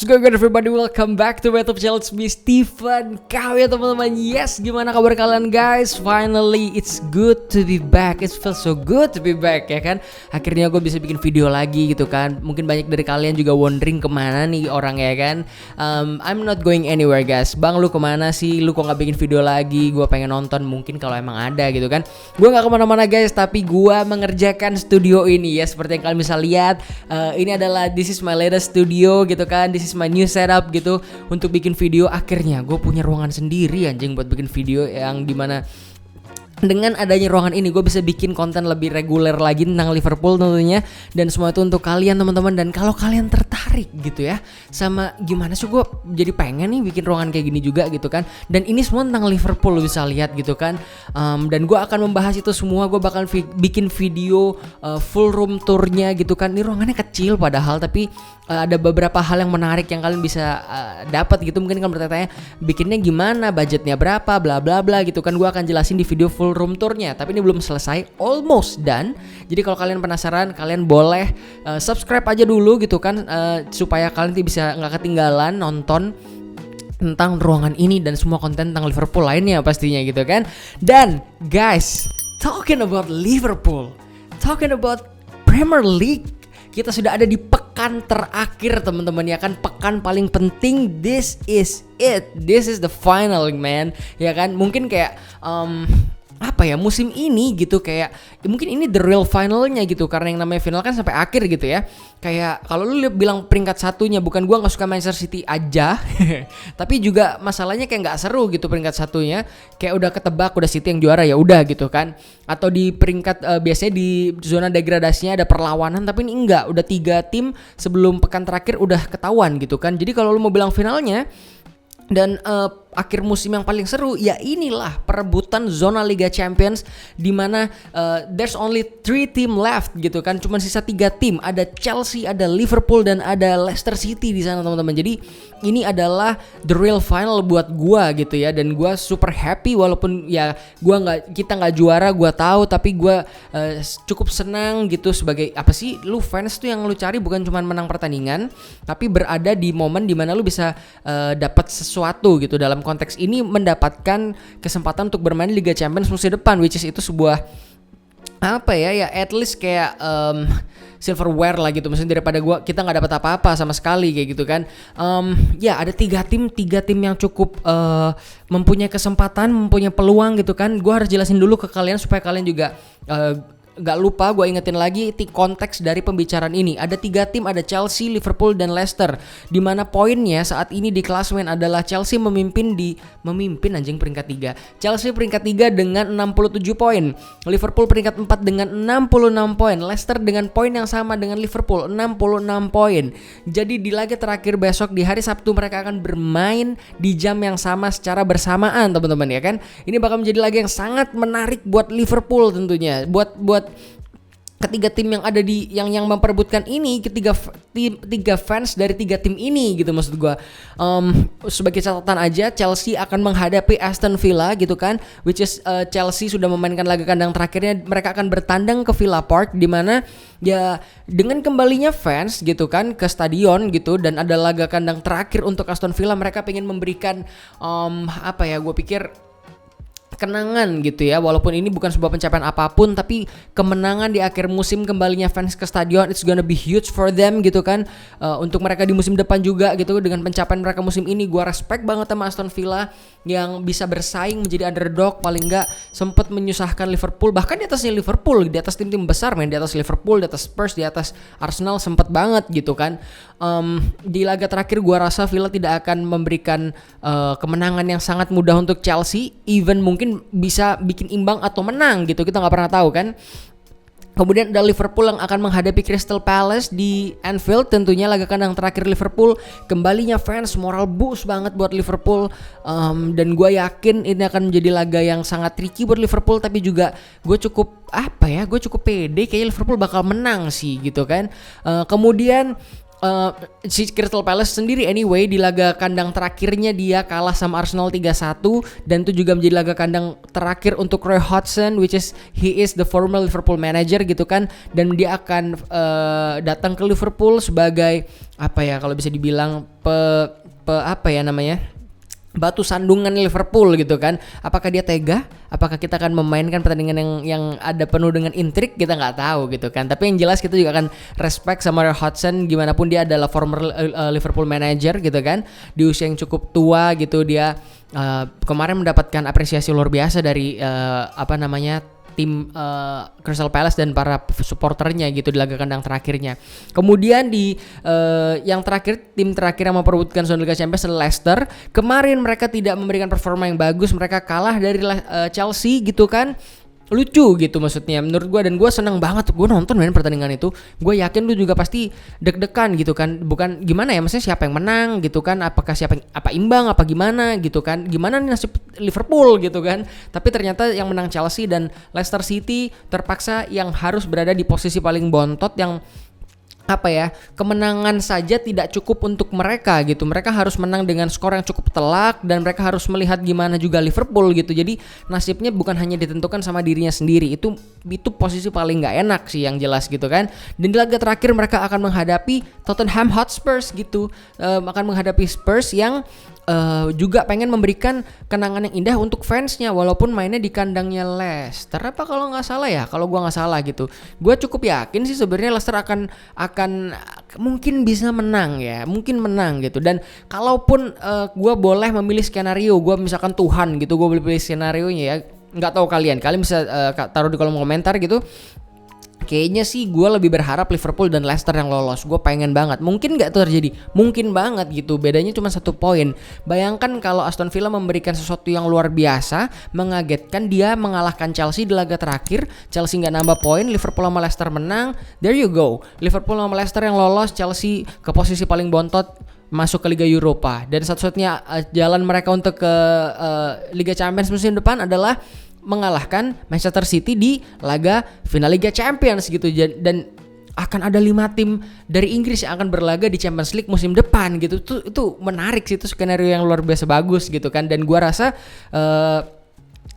What's going on everybody, welcome back to my YouTube channel, it's me Steven. Kau ya teman-teman, yes, gimana kabar kalian guys? Finally, it's good to be back. It feels so good to be back ya kan. Akhirnya gue bisa bikin video lagi gitu kan. Mungkin banyak dari kalian juga wondering kemana nih orang ya kan. I'm not going anywhere guys. Bang, lu kemana sih? Lu kok gak bikin video lagi? Gue pengen nonton mungkin kalau emang ada gitu kan. Gue gak kemana-mana guys, tapi gue mengerjakan studio ini ya. Seperti yang kalian bisa lihat, ini adalah this is my latest studio gitu kan. This is my new setup gitu untuk bikin video. Akhirnya gue punya ruangan sendiri anjing buat bikin video, yang dimana dengan adanya ruangan ini gue bisa bikin konten lebih reguler lagi tentang Liverpool tentunya. Dan semua itu untuk kalian teman-teman. Dan kalau kalian tertarik gitu ya sama gimana sih gue jadi pengen nih bikin ruangan kayak gini juga gitu kan. Dan ini semua tentang Liverpool, lo bisa lihat gitu kan. Dan gue akan membahas itu semua. Gue bakal bikin video full room tournya gitu kan. Ini ruangannya kecil padahal, tapi ada beberapa hal yang menarik yang kalian bisa dapat gitu. Mungkin kalian bertanya bikinnya gimana, budgetnya berapa, bla bla bla gitu kan. Gue akan jelasin di video full room tournya, tapi ini belum selesai, almost done. Jadi kalau kalian penasaran, kalian boleh subscribe aja dulu gitu kan, supaya kalian bisa nggak ketinggalan nonton tentang ruangan ini dan semua konten tentang Liverpool lainnya pastinya gitu kan. Dan guys, talking about Liverpool, talking about Premier League, kita sudah ada di pekan terakhir teman-teman ya kan. Pekan paling penting, this is it, this is the final man ya kan. Mungkin kayak apa ya, musim ini gitu kayak mungkin ini the real finalnya gitu, karena yang namanya final kan sampai akhir gitu ya. Kayak kalau lu bilang peringkat satunya, bukan gua nggak suka Manchester City aja tapi juga masalahnya kayak nggak seru gitu peringkat satunya, kayak udah ketebak udah City yang juara ya udah gitu kan. Atau di peringkat biasanya di zona degradasinya ada perlawanan, tapi ini enggak, udah 3 tim sebelum pekan terakhir udah ketahuan gitu kan. Jadi kalau lu mau bilang finalnya dan akhir musim yang paling seru, ya inilah perebutan zona Liga Champions, di mana there's only 3 team left gitu kan. Cuman sisa 3 tim, ada Chelsea, ada Liverpool, dan ada Leicester City di sana teman-teman. Jadi ini adalah the real final buat gua gitu ya. Dan gua super happy walaupun ya kita nggak juara, gua tahu, tapi gua cukup senang gitu. Sebagai apa sih, lu fans tuh yang lu cari bukan cuma menang pertandingan, tapi berada di momen dimana lu bisa dapat sesuatu gitu. Dalam konteks ini mendapatkan kesempatan untuk bermain di Liga Champions musim depan, which is itu sebuah apa ya at least kayak silverware lah gitu. Maksudnya daripada kita nggak dapat apa-apa sama sekali kayak gitu kan. Ya ada 3 tim yang cukup mempunyai kesempatan, mempunyai peluang gitu kan. Gue harus jelasin dulu ke kalian supaya kalian juga gak lupa. Gue ingetin lagi konteks dari pembicaraan ini. Ada 3 tim, ada Chelsea, Liverpool, dan Leicester, dimana poinnya saat ini di klasemen adalah Chelsea memimpin anjing peringkat 3. Chelsea peringkat 3 dengan 67 poin, Liverpool peringkat 4 dengan 66 poin, Leicester dengan poin yang sama dengan Liverpool 66 poin. Jadi di laga terakhir besok di hari Sabtu mereka akan bermain di jam yang sama secara bersamaan teman-teman ya kan. Ini bakal menjadi laga yang sangat menarik buat Liverpool tentunya, buat ketiga tim yang ada di yang memperebutkan ini, tiga fans dari 3 tim ini gitu maksud gua. Sebagai catatan aja, Chelsea akan menghadapi Aston Villa gitu kan, which is Chelsea sudah memainkan laga kandang terakhirnya. Mereka akan bertandang ke Villa Park, di mana ya dengan kembalinya fans gitu kan ke stadion gitu, dan ada laga kandang terakhir untuk Aston Villa, mereka pengen memberikan apa ya, gue pikir kenangan gitu ya. Walaupun ini bukan sebuah pencapaian apapun, tapi kemenangan di akhir musim, kembalinya fans ke stadion, it's gonna be huge for them gitu kan. Untuk mereka di musim depan juga gitu, dengan pencapaian mereka musim ini, gua respect banget sama Aston Villa yang bisa bersaing menjadi underdog, paling enggak sempat menyusahkan Liverpool, bahkan di atasnya Liverpool, di atas tim-tim besar di atas Liverpool, di atas Spurs, di atas Arsenal, sempat banget gitu kan. Di laga terakhir gua rasa Villa tidak akan memberikan kemenangan yang sangat mudah untuk Chelsea, even mungkin bisa bikin imbang atau menang gitu, kita nggak pernah tahu kan. Kemudian ada Liverpool yang akan menghadapi Crystal Palace di Anfield, tentunya laga kandang terakhir Liverpool. Kembalinya fans, moral boost banget buat Liverpool, dan gue yakin ini akan menjadi laga yang sangat tricky buat Liverpool. Tapi juga gue cukup pede kayak Liverpool bakal menang sih gitu kan. Kemudian si Crystal Palace sendiri anyway di laga kandang terakhirnya dia kalah sama Arsenal 3-1 dan itu juga menjadi laga kandang terakhir untuk Roy Hodgson, which is he is the former Liverpool manager gitu kan, dan dia akan datang ke Liverpool sebagai apa ya kalau bisa dibilang apa ya namanya, batu sandungan Liverpool gitu kan. Apakah dia tega? Apakah kita akan memainkan pertandingan yang ada penuh dengan intrik? Kita nggak tahu gitu kan. Tapi yang jelas kita juga akan respect sama Roy Hodgson, gimana pun dia adalah former Liverpool manager gitu kan. Di usia yang cukup tua gitu dia kemarin mendapatkan apresiasi luar biasa dari tim Crystal Palace dan para supporternya gitu di laga kandang terakhirnya. Kemudian di yang terakhir, tim terakhir yang memperebutkan zona Liga Champions adalah Leicester. Kemarin mereka tidak memberikan performa yang bagus, mereka kalah dari Chelsea gitu kan. Lucu gitu maksudnya menurut gue, dan gue seneng banget gue nonton pertandingan itu. Gue yakin lu juga pasti deg-degan gitu kan, bukan gimana ya maksudnya siapa yang menang gitu kan, apakah apa imbang apa gimana gitu kan, gimana nih nasib Liverpool gitu kan. Tapi ternyata yang menang Chelsea, dan Leicester City terpaksa yang harus berada di posisi paling bontot, yang kemenangan saja tidak cukup untuk mereka gitu. Mereka harus menang dengan skor yang cukup telak, dan mereka harus melihat gimana juga Liverpool gitu. Jadi nasibnya bukan hanya ditentukan sama dirinya sendiri. Itu posisi paling nggak enak sih yang jelas gitu kan. Dan di laga terakhir mereka akan menghadapi Tottenham Hotspur gitu, akan menghadapi Spurs yang juga pengen memberikan kenangan yang indah untuk fansnya, walaupun mainnya di kandangnya Leicester apa kalau nggak salah ya, kalau gua nggak salah gitu. Gue cukup yakin sih sebenarnya Leicester akan mungkin bisa menang ya, mungkin menang gitu. Dan kalaupun gue boleh memilih skenario, gue misalkan Tuhan gitu, gue boleh pilih skenario nya ya, nggak tahu kalian bisa taruh di kolom komentar gitu. Kayaknya sih gue lebih berharap Liverpool dan Leicester yang lolos. Gue pengen banget. Mungkin gak terjadi, mungkin banget gitu. Bedanya cuma 1 poin. Bayangkan kalau Aston Villa memberikan sesuatu yang luar biasa, mengagetkan, dia mengalahkan Chelsea di laga terakhir. Chelsea gak nambah poin, Liverpool sama Leicester menang. There you go, Liverpool sama Leicester yang lolos, Chelsea ke posisi paling bontot masuk ke Liga Eropa. Dan satu-satunya jalan mereka untuk ke Liga Champions musim depan adalah mengalahkan Manchester City di laga final Liga Champions gitu. Dan akan ada 5 tim dari Inggris yang akan berlaga di Champions League musim depan gitu. Itu menarik sih, itu skenario yang luar biasa bagus gitu kan. Dan gua rasa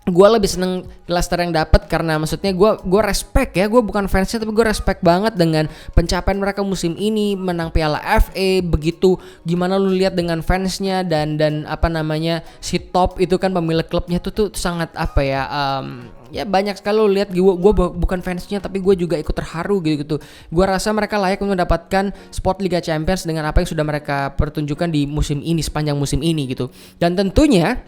gue lebih seneng Leicester yang dapat, karena maksudnya gue respect ya, gue bukan fansnya tapi gue respect banget dengan pencapaian mereka musim ini, menang Piala FA begitu. Gimana lu lihat dengan fansnya dan si Top itu kan pemilik klubnya tuh sangat ya banyak sekali lu lihat. Gue bukan fansnya tapi gue juga ikut terharu gitu. Gue rasa mereka layak untuk mendapatkan spot Liga Champions dengan apa yang sudah mereka pertunjukkan di musim ini, sepanjang musim ini gitu. Dan tentunya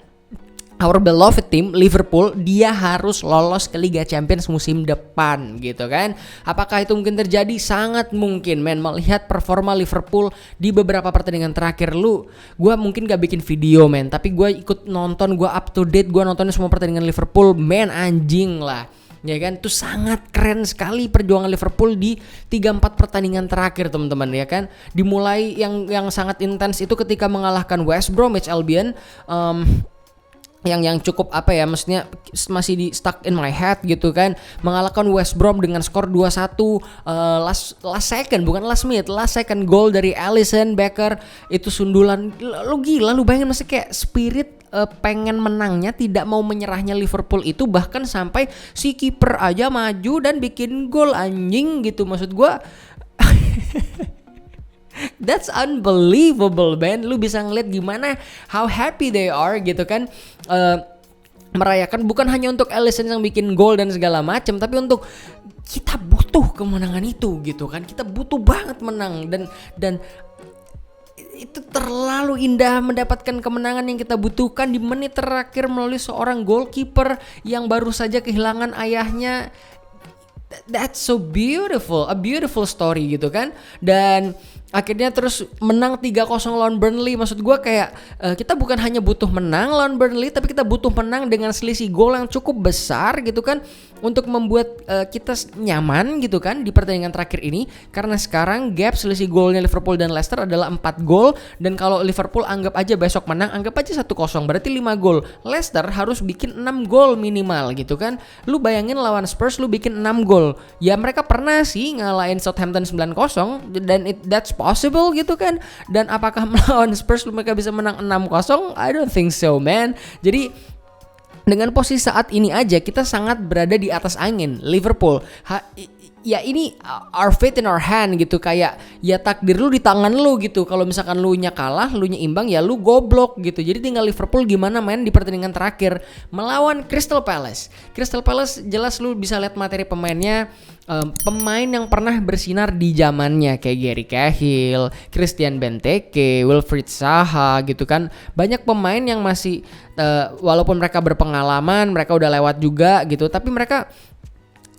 our beloved team Liverpool, dia harus lolos ke Liga Champions musim depan gitu kan. Apakah itu mungkin terjadi? Sangat mungkin men. Melihat performa Liverpool di beberapa pertandingan terakhir, gue mungkin gak bikin video men, tapi gue ikut nonton, gue up to date, gue nontonnya semua pertandingan Liverpool men, anjing lah ya kan. Itu sangat keren sekali perjuangan Liverpool di 3-4 pertandingan terakhir teman-teman ya kan. Dimulai yang sangat intens itu ketika mengalahkan West Bromwich Albion, yang cukup maksudnya masih di stuck in my head gitu kan. Mengalahkan West Brom dengan skor 2-1, last second, bukan last minute, last second goal dari Alisson Becker. Itu sundulan, lu gila, lu bayangin masih kayak spirit pengen menangnya, tidak mau menyerahnya Liverpool itu, bahkan sampai si kiper aja maju dan bikin gol, anjing gitu. Maksud gua that's unbelievable man. Lu bisa ngeliat gimana how happy they are gitu kan, merayakan bukan hanya untuk Alisson yang bikin gol dan segala macam, tapi untuk kita butuh kemenangan itu gitu kan. Kita butuh banget menang, dan itu terlalu indah mendapatkan kemenangan yang kita butuhkan di menit terakhir melalui seorang goalkeeper yang baru saja kehilangan ayahnya. That's so beautiful, a beautiful story gitu kan. Dan akhirnya terus menang 3-0 lawan Burnley. Maksud gue kayak kita bukan hanya butuh menang lawan Burnley, tapi kita butuh menang dengan selisih gol yang cukup besar gitu kan, untuk membuat kita nyaman gitu kan di pertandingan terakhir ini. Karena sekarang gap selisih golnya Liverpool dan Leicester adalah 4 gol. Dan kalau Liverpool anggap aja besok menang, anggap aja 1-0, berarti 5 gol. Leicester harus bikin 6 gol minimal gitu kan. Lu bayangin lawan Spurs lu bikin 6 gol. Ya mereka pernah sih ngalahin Southampton 9-0, dan that's possible gitu kan. Dan apakah melawan Spurs mereka bisa menang 6-0? I don't think so, man. Jadi dengan posisi saat ini aja kita sangat berada di atas angin Liverpool. Ya ini our fate in our hand gitu, kayak ya takdir lu di tangan lu gitu. Kalau misalkan lu nya kalah, lu nya imbang, ya lu goblok gitu. Jadi tinggal Liverpool gimana main di pertandingan terakhir melawan Crystal Palace. Crystal Palace jelas lu bisa lihat materi pemainnya, pemain yang pernah bersinar di zamannya kayak Gary Cahill, Christian Benteke, Wilfried Zaha gitu kan. Banyak pemain yang masih walaupun mereka berpengalaman, mereka udah lewat juga gitu, tapi mereka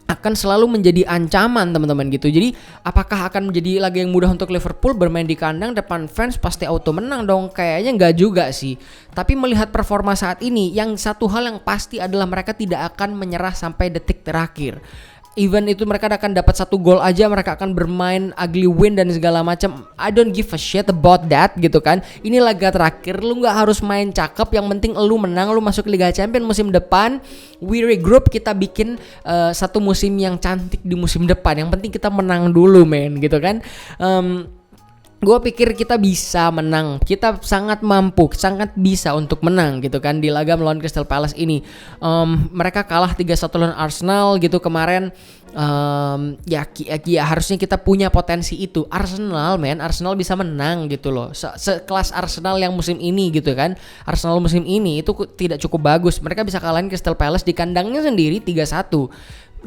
akan selalu menjadi ancaman teman-teman gitu. Jadi apakah akan menjadi laga yang mudah untuk Liverpool bermain di kandang depan fans pasti auto menang dong? Kayaknya nggak juga sih. Tapi melihat performa saat ini, yang satu hal yang pasti adalah mereka tidak akan menyerah sampai detik terakhir. Even itu mereka akan dapat 1 gol aja, mereka akan bermain ugly win dan segala macam. I don't give a shit about that gitu kan. Ini laga terakhir, lu nggak harus main cakep, yang penting lu menang, lu masuk Liga Champions musim depan. We regroup, kita bikin satu musim yang cantik di musim depan. Yang penting kita menang dulu, men, gitu kan. Gue pikir kita bisa menang, kita sangat mampu, sangat bisa untuk menang gitu kan di laga melawan Crystal Palace ini. Mereka kalah 3-1 lawan Arsenal gitu kemarin. Ya harusnya kita punya potensi itu. Arsenal bisa menang gitu loh. Sekelas Arsenal yang musim ini gitu kan. Arsenal musim ini itu tidak cukup bagus. Mereka bisa kalahin Crystal Palace di kandangnya sendiri 3-1.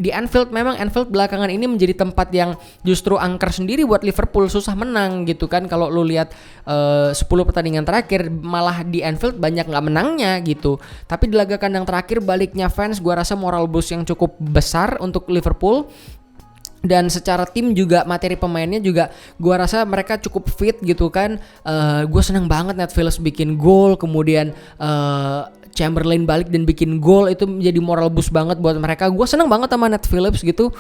Di Anfield, memang Anfield belakangan ini menjadi tempat yang justru angker sendiri buat Liverpool, susah menang gitu kan. Kalau lu lihat 10 pertandingan terakhir malah di Anfield banyak nggak menangnya gitu. Tapi di laga kandang terakhir baliknya fans, gua rasa moral boost yang cukup besar untuk Liverpool. Dan secara tim juga materi pemainnya juga gua rasa mereka cukup fit gitu kan. Gue senang banget Nat Phillips bikin gol, kemudian Chamberlain balik dan bikin gol, itu menjadi moral boost banget buat mereka. Gue seneng banget sama Nat Phillips gitu.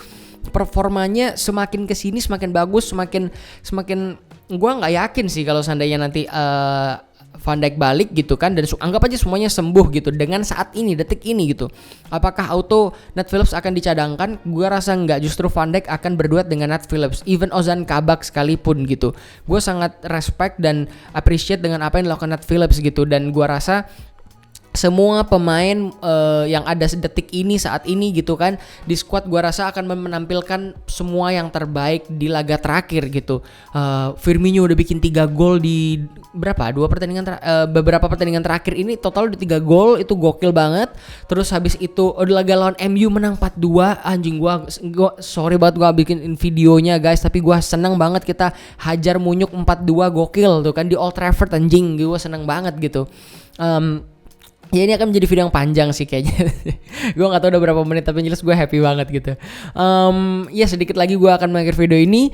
Performanya semakin kesini semakin bagus, semakin gue nggak yakin sih kalau seandainya nanti Van Dijk balik gitu kan, dan anggap aja semuanya sembuh gitu dengan saat ini, detik ini gitu. Apakah auto Nat Phillips akan dicadangkan? Gue rasa nggak, justru Van Dijk akan berduet dengan Nat Phillips, even Ozan Kabak sekalipun gitu. Gue sangat respect dan appreciate dengan apa yang dilakukan Nat Phillips gitu, dan gue rasa semua pemain yang ada detik ini saat ini gitu kan di squad gua rasa akan menampilkan semua yang terbaik di laga terakhir gitu. Firmino udah bikin 3 gol di beberapa pertandingan terakhir ini, total udah 3 gol, itu gokil banget. Terus habis itu udah laga lawan MU menang 4-2. Anjing, gua sorry banget gua bikin videonya guys, tapi gua seneng banget kita hajar munyuk 4-2, gokil tuh kan di Old Trafford. Anjing, gua seneng banget gitu. Ya ini akan menjadi video yang panjang sih kayaknya. Gue gak tahu udah berapa menit, tapi jelas gue happy banget gitu. Ya sedikit lagi gue akan mengakhiri video ini.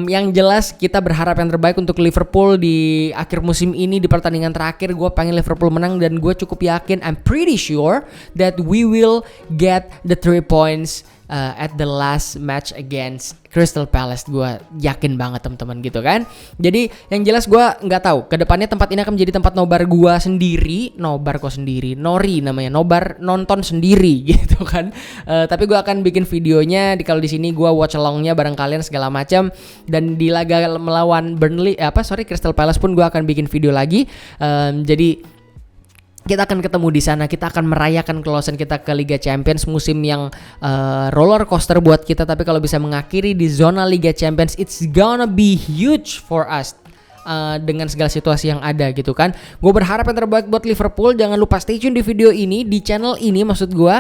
Yang jelas kita berharap yang terbaik untuk Liverpool di akhir musim ini. Di pertandingan terakhir gue pengen Liverpool menang, dan gue cukup yakin, I'm pretty sure that we will get the 3 points at the last match against Crystal Palace. Gue yakin banget teman-teman gitu kan. Jadi yang jelas gue nggak tahu kedepannya tempat ini akan menjadi tempat nobar gue sendiri. Nori namanya, nobar nonton sendiri gitu kan. Tapi gue akan bikin videonya kalau di sini gue watch alongnya bareng kalian segala macam. Dan di laga melawan Crystal Palace pun gue akan bikin video lagi. Jadi kita akan ketemu di sana, kita akan merayakan kelolosan kita ke Liga Champions, musim yang roller coaster buat kita, tapi kalau bisa mengakhiri di zona Liga Champions, it's gonna be huge for us. Dengan segala situasi yang ada gitu kan. Gue berharap yang terbaik buat Liverpool. Jangan lupa stay tune di video ini, di channel ini maksud gue,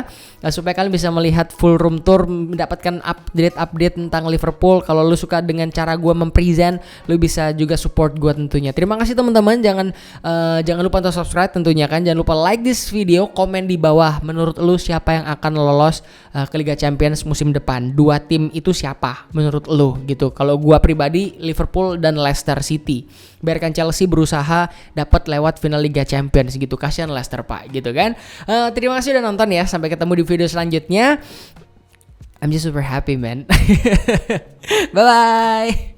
supaya kalian bisa melihat full room tour, mendapatkan update tentang Liverpool. Kalau lu suka dengan cara gue mempresent, lu bisa juga support gue tentunya. Terima kasih teman-teman. Jangan lupa untuk subscribe tentunya kan. Jangan lupa like this video, komen di bawah menurut lu siapa yang akan lolos ke Liga Champions musim depan. 2 tim itu siapa menurut lu gitu. Kalau gue pribadi Liverpool dan Leicester City. Biarkan Chelsea berusaha dapat lewat final Liga Champions gitu. Kasihan Leicester pak gitu kan. Terima kasih udah nonton ya. Sampai ketemu di video selanjutnya. I'm just super happy man. Bye bye.